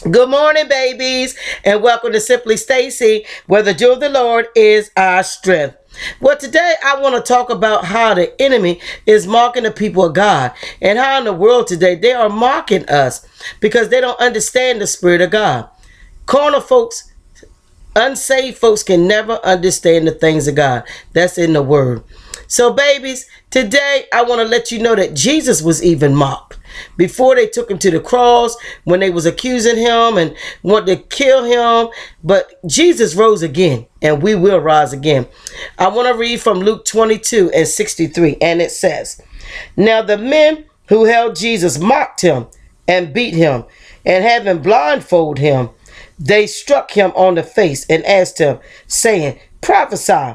Good morning, babies, and welcome to Simply Stacy, where the joy of the Lord is our strength. Well, today I want to talk about how the enemy is mocking the people of God, and how in the world today they are mocking us because they don't understand the Spirit of God. Carnal folks, unsaved folks can never understand the things of God. That's in the Word. So, babies, today I want to let you know that Jesus was even mocked. Before they took him to the cross, when they was accusing him and wanted to kill him, but Jesus rose again, and we will rise again. I want to read from Luke 22 and 63, and it says, "Now the men who held Jesus mocked him and beat him, and having blindfolded him, they struck him on the face and asked him, saying, Prophesy,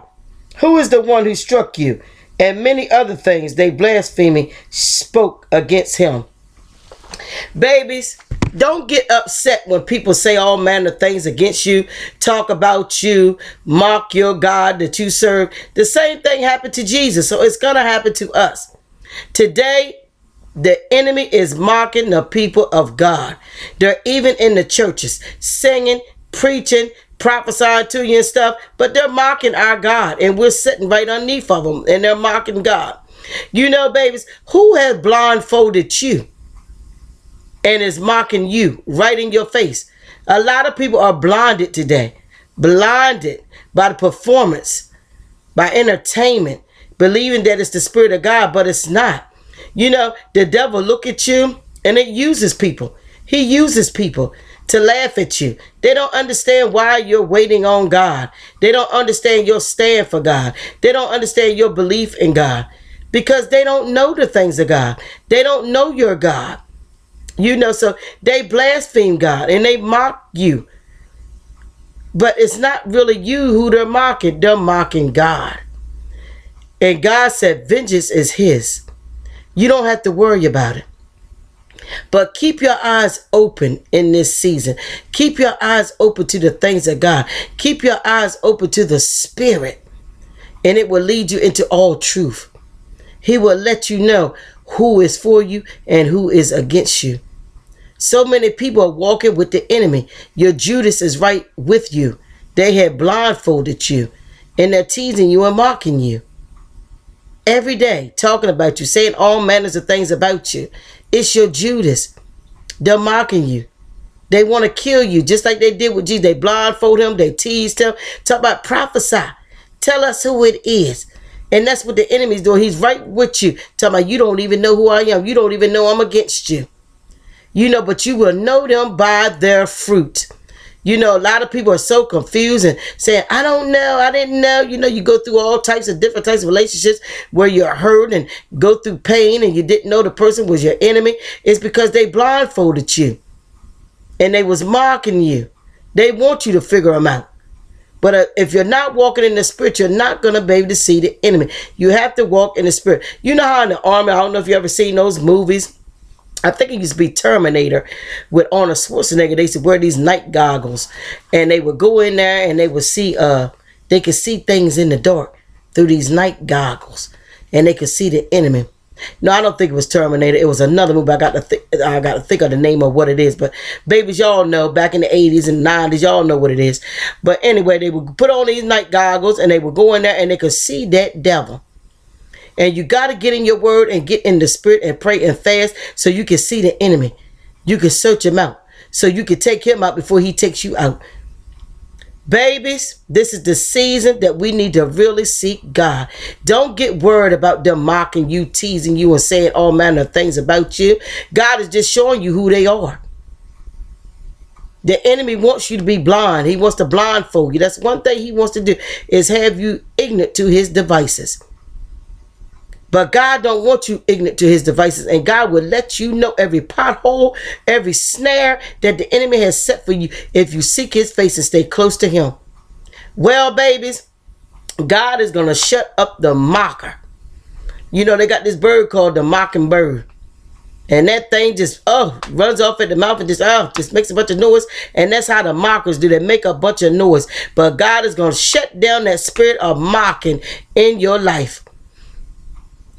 who is the one who struck you? And many other things they blaspheming spoke against him." Babies, don't get upset when people say all manner of things against you, talk about you, mock your God that you serve. The same thing happened to Jesus, so it's going to happen to us. Today, the enemy is mocking the people of God. They're even in the churches, singing, preaching, prophesying to you and stuff, but they're mocking our God, and we're sitting right underneath of them, and they're mocking God. You know, babies, who has blindfolded you and is mocking you right in your face? A lot of people are blinded today, blinded by the performance, by entertainment, believing that it's the Spirit of God, but it's not. You know, the devil look at you and it uses people. He uses people to laugh at you. They don't understand why you're waiting on God. They don't understand your stand for God. They don't understand your belief in God because they don't know the things of God. They don't know your God. You know, so they blaspheme God and they mock you. But it's not really you who they're mocking. They're mocking God. And God said vengeance is his. You don't have to worry about it. But keep your eyes open in this season. Keep your eyes open to the things of God. Keep your eyes open to the Spirit. And it will lead you into all truth. He will let you know who is for you and who is against you. So many people are walking with the enemy. Your Judas is right with you. They have blindfolded you. And they're teasing you and mocking you. Every day, talking about you, saying all manners of things about you. It's your Judas. They're mocking you. They want to kill you, just like they did with Jesus. They blindfolded him. They teased him. Talk about prophesy. Tell us who it is. And that's what the enemy's doing. He's right with you. Talking about you don't even know who I am. You don't even know I'm against you. You know, but you will know them by their fruit. You know, a lot of people are so confused and saying, I don't know, I didn't know. You know, you go through all types of different types of relationships where you're hurt and go through pain and you didn't know the person was your enemy. It's because they blindfolded you and they was mocking you. They want you to figure them out. But if you're not walking in the Spirit, you're not going to be able to see the enemy. You have to walk in the Spirit. You know how in the army, I don't know if you ever seen those movies. I think it used to be Terminator with Arnold Schwarzenegger. They used to wear these night goggles and they would go in there and they would see, they could see things in the dark through these night goggles and they could see the enemy. No, I don't think it was Terminator. It was another movie. I got to think of the name of what it is. But babies, y'all know back in the 80s and 90s, y'all know what it is. But anyway, they would put on these night goggles and they would go in there and they could see that devil. And you got to get in your word and get in the Spirit and pray and fast so you can see the enemy. You can search him out so you can take him out before he takes you out. Babies, this is the season that we need to really seek God. Don't get worried about them mocking you, teasing you, and saying all manner of things about you. God is just showing you who they are. The enemy wants you to be blind. He wants to blindfold you. That's one thing he wants to do, is have you ignorant to his devices. But God don't want you ignorant to his devices. And God will let you know every pothole, every snare that the enemy has set for you if you seek his face and stay close to him. Well, babies, God is going to shut up the mocker. You know, they got this bird called the mockingbird. And that thing just, runs off at the mouth and just makes a bunch of noise. And that's how the mockers do. They make a bunch of noise. But God is going to shut down that spirit of mocking in your life.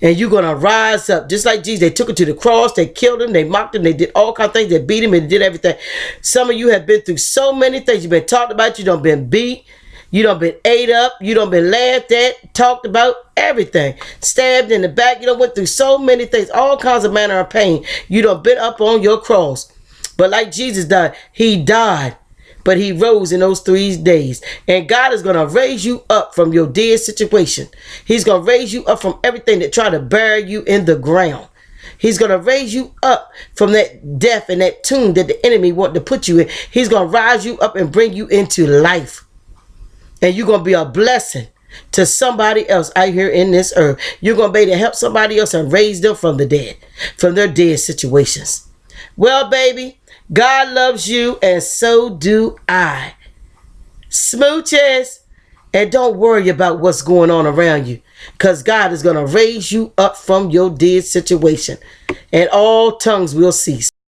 And you're going to rise up. Just like Jesus, they took him to the cross. They killed him. They mocked him. They did all kinds of things. They beat him and did everything. Some of you have been through so many things. You've been talked about. You done been beat. You done been ate up. You done been laughed at, talked about, everything. Stabbed in the back. You done went through so many things. All kinds of manner of pain. You done been up on your cross. But like Jesus died, he died. But he rose in those 3 days. And God is going to raise you up from your dead situation. He's going to raise you up from everything that tried to bury you in the ground. He's going to raise you up from that death and that tomb that the enemy wanted to put you in. He's going to rise you up and bring you into life. And you're going to be a blessing to somebody else out here in this earth. You're going to be able to help somebody else and raise them from the dead, from their dead situations. Well, baby, God loves you, and so do I. Smooches. And don't worry about what's going on around you, because God is going to raise you up from your dead situation, and all tongues will cease.